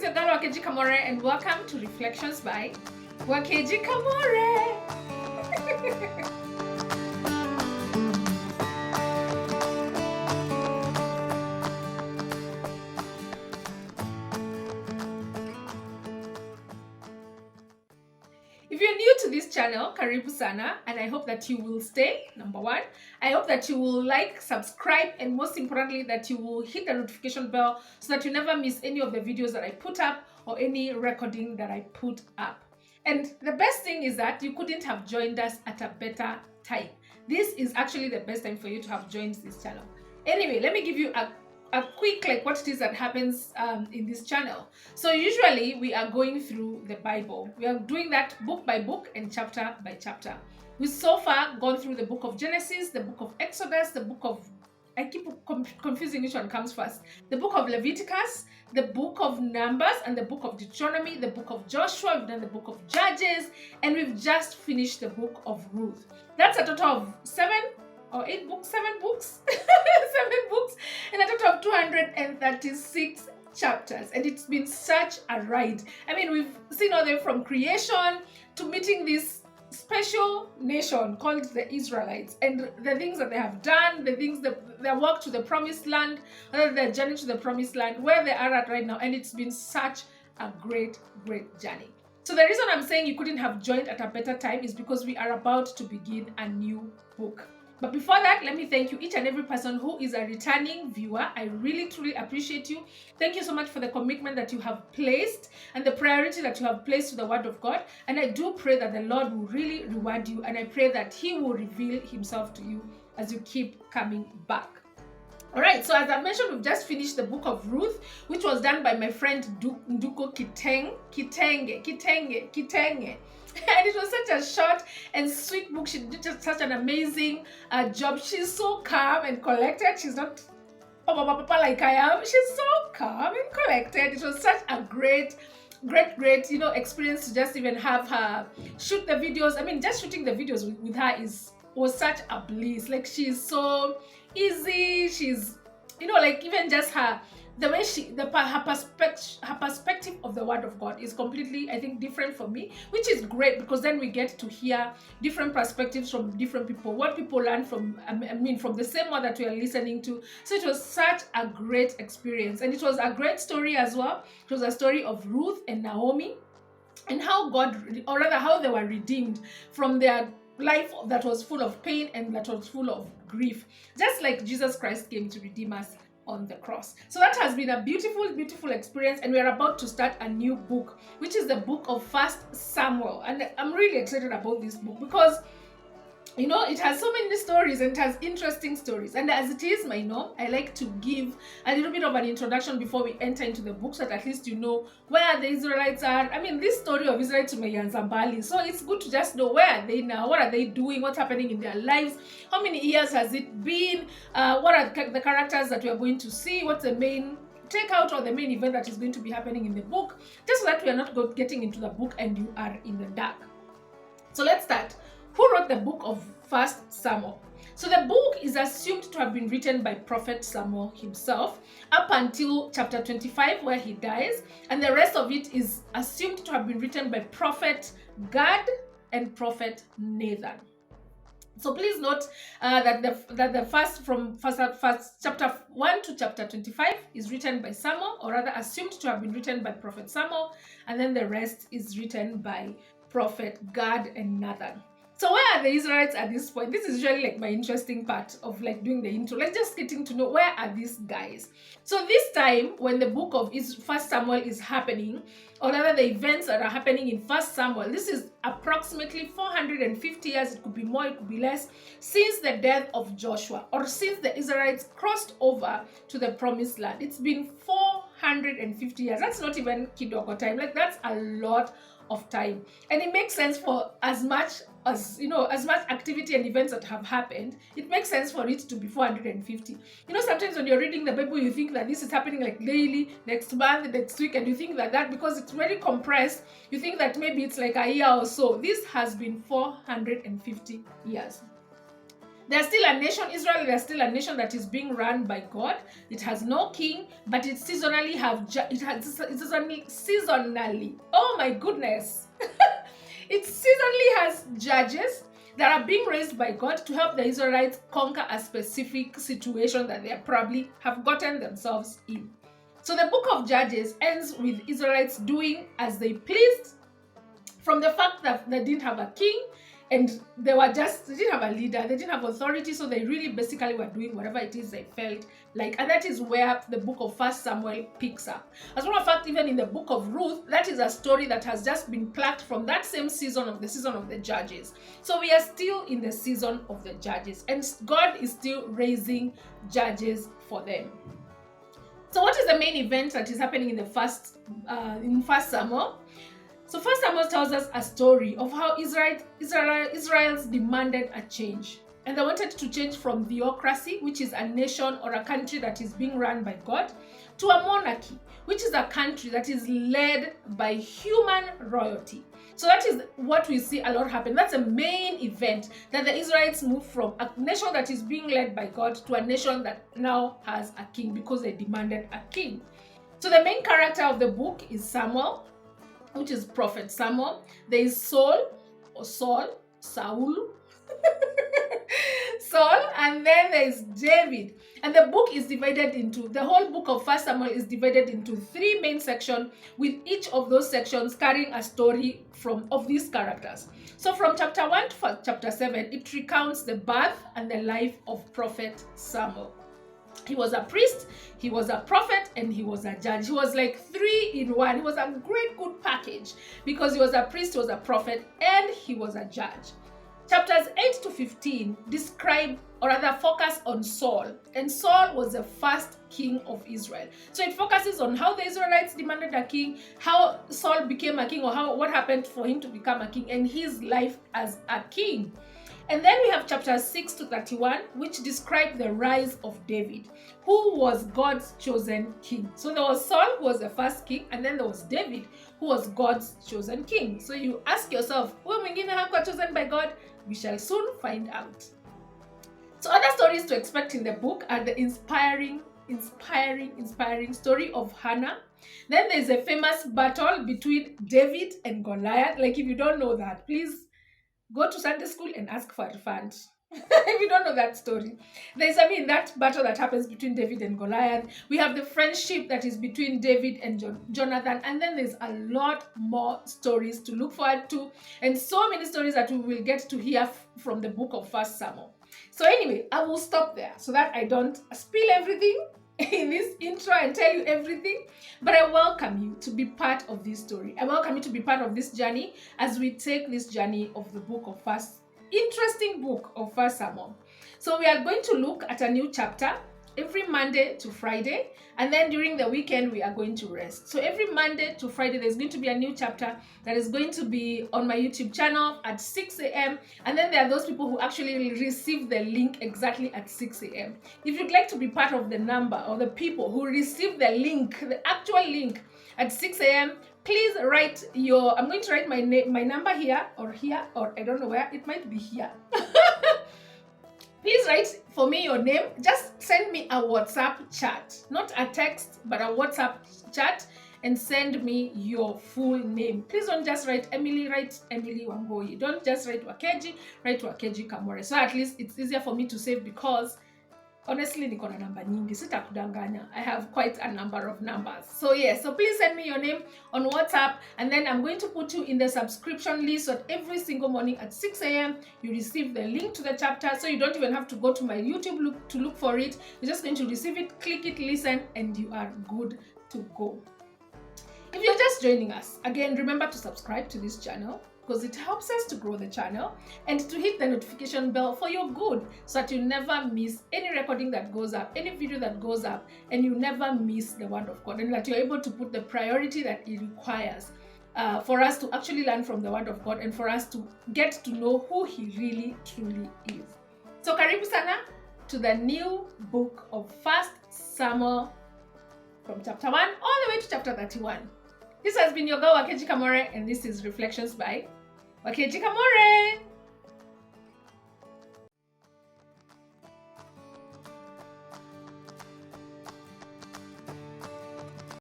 your girl Wakeji Kamore, and welcome to Reflections by Wakeji Kamore. If you're new to this channel, karibu sana, and I hope that you will stay, number one. I hope that you will like, subscribe, and most importantly, that you will hit the notification bell so that you never miss any of the videos that I put up or any recording that I put up. And the best thing is that you couldn't have joined us at a better time. This is actually the best time for you to have joined this channel. Anyway, let me give you a quick what it is that happens in this channel. So usually we are going through the Bible. We are doing that book by book and chapter by chapter. We've so far gone through the book of Genesis, the book of Exodus, the book of, I keep confusing which one comes first, the book of Leviticus, the book of Numbers, and the book of Deuteronomy, the book of Joshua. We've done the book of Judges, and we've just finished the book of Ruth. That's a total of 7 books, 7 books and a total of 236 chapters, and it's been such a ride. I mean, we've seen all the way from creation to meeting this special nation called the Israelites, and the things that they have done, the things that their walk to the promised land, their journey to the promised land, where they are at right now, and it's been such a great journey. So the reason I'm saying you couldn't have joined at a better time is because we are about to begin a new book. But before that, let me thank you, each and every person who is a returning viewer. I really, truly appreciate you. Thank you so much for the commitment that you have placed and the priority that you have placed to the Word of God. And I do pray that the Lord will really reward you, and I pray that He will reveal Himself to you as you keep coming back. All right, so as I mentioned, we've just finished the book of Ruth, which was done by my friend Nduko Kitenge. And it was such a short and sweet book. She did just such an amazing job. She's so calm and collected. She's not like I am. She's so calm and collected. It was such a great experience to just even have her shoot the videos. I mean, just shooting the videos with her was such a bliss. Like, she's so easy. She's, like, even just the way her perspective of the Word of God is completely, I think, different from me, which is great, because then we get to hear different perspectives from different people, what people learn from, from the same one that we are listening to. So it was such a great experience, and it was a great story as well. It was a story of Ruth and Naomi, and how how they were redeemed from their life that was full of pain and that was full of grief, just like Jesus Christ came to redeem us on the cross. So that has been a beautiful experience, and we are about to start a new book, which is the book of 1 Samuel. And I'm really excited about this book because it has so many stories, and it has interesting stories. And as it is my norm, I like to give a little bit of an introduction before we enter into the book, so that at least you know where the Israelites are. I mean, this story of Israel to Zambali, so it's good to just know where are they now, what are they doing, what's happening in their lives, how many years has it been, what are the characters that we are going to see, what's the main takeout or the main event that is going to be happening in the book, just so that we are not getting into the book and you are in the dark. So let's start. Who wrote the book of 1 Samuel? So the book is assumed to have been written by Prophet Samuel himself up until chapter 25, where he dies, and the rest of it is assumed to have been written by Prophet Gad and Prophet Nathan. So please note that the first chapter 1 to chapter 25 is written by Samuel, or rather assumed to have been written by Prophet Samuel, and then the rest is written by Prophet Gad and Nathan. So where are the Israelites at this point? This is usually like my interesting part of like doing the intro. Let's just getting to know where are these guys. So this time when the book of 1 Samuel is happening, or rather the events that are happening in 1 Samuel, this is approximately 450 years, it could be more, it could be less, since the death of Joshua, or since the Israelites crossed over to the promised land. It's been 450 years. That's not even kidogo time. Like, that's a lot of time, and it makes sense for as much activity and events that have happened. It makes sense for it to be 450. Sometimes when you're reading the Bible, you think that this is happening like daily, next month, next week, and you think that because it's very compressed, you think that maybe it's like a year or so. This has been 450 years. They're still a nation. Israel, they're still a nation that is being run by God. It has no king, but it seasonally seasonally. Oh my goodness. It seasonally has judges that are being raised by God to help the Israelites conquer a specific situation that they probably have gotten themselves in. So the book of Judges ends with Israelites doing as they pleased, from the fact that they didn't have a king and they didn't have a leader, they didn't have authority, so they really basically were doing whatever it is they felt like. And that is where the book of 1 Samuel picks up. As a matter of fact, even in the book of Ruth, that is a story that has just been plucked from that same season of the Judges. So we are still in the season of the Judges, and God is still raising judges for them. So what is the main event that is happening in in 1 Samuel? So 1 Samuel tells us a story of how Israel's demanded a change. And they wanted to change from theocracy, which is a nation or a country that is being run by God, to a monarchy, which is a country that is led by human royalty. So that is what we see a lot happen. That's a main event, that the Israelites move from a nation that is being led by God to a nation that now has a king, because they demanded a king. So the main character of the book is Samuel, which is Prophet Samuel. There is Saul, Saul, and then there is David. And the book is divided into, the whole book of 1 Samuel is divided into 3 main sections, with each of those sections carrying a story of these characters. So from chapter 1 to chapter 7, it recounts the birth and the life of Prophet Samuel. He was a priest, he was a prophet, and he was a judge. He was like 3 in 1. He was a great good package, because he was a priest, he was a prophet, and he was a judge. Chapters 8 to 15 describe, or rather focus on Saul. And Saul was the first king of Israel. So it focuses on how the Israelites demanded a king, how Saul became a king, or what happened for him to become a king, and his life as a king. And then we have chapters 6 to 31, which describe the rise of David, who was God's chosen king. So there was Saul, who was the first king, and then there was David, who was God's chosen king. So you ask yourself, who mwingine hakuwa chosen by God? We shall soon find out. So other stories to expect in the book are the inspiring story of Hannah. Then there's a famous battle between David and Goliath. Like, if you don't know that, please go to Sunday school and ask for a refund. If you don't know that story. There's, that battle that happens between David and Goliath. We have the friendship that is between David and Jonathan. And then there's a lot more stories to look forward to. And so many stories that we will get to hear from the book of 1 Samuel. So anyway, I will stop there so that I don't spill everything in this intro and tell you everything, but I welcome you to be part of this story. I welcome you to be part of this journey as we take this journey of the book of interesting book of 1 Samuel. So we are going to look at a new chapter every Monday to Friday, and then during the weekend we are going to rest. So every Monday to Friday there's going to be a new chapter that is going to be on my YouTube channel at 6 a.m. and then there are those people who actually receive the link exactly at 6 a.m. If you'd like to be part of the number or the people who receive the link, the actual link at 6 a.m., please write I'm going to write my number here, or I don't know where, it might be here. Please write for me your name. Just send me a WhatsApp chat, not a text, but a WhatsApp chat, and send me your full name. Please don't just write Emily, write Emily Wangoi. Don't just write Wakeji, write Wakeji Kamore. So at least it's easier for me to save, because honestly, niko na namba nyingi, sitakudanganya. I have quite a number of numbers. So yeah, so please send me your name on WhatsApp, and then I'm going to put you in the subscription list so that every single morning at 6 a.m. you receive the link to the chapter. So you don't even have to go to my YouTube to look for it. You're just going to receive it, click it, listen, and you are good to go. If you're just joining us, again, remember to subscribe to this channel, because it helps us to grow the channel, and to hit the notification bell for your good, so that you never miss any recording that goes up, any video that goes up, and you never miss the word of God, and that you're able to put the priority that it requires for us to actually learn from the word of God, and for us to get to know who he really truly is. So karibu sana to the new book of 1 Samuel, from chapter 1 all the way to chapter 31. This has been your girl Wakeji Kamore, and this is Reflections by Wakeji Kamore.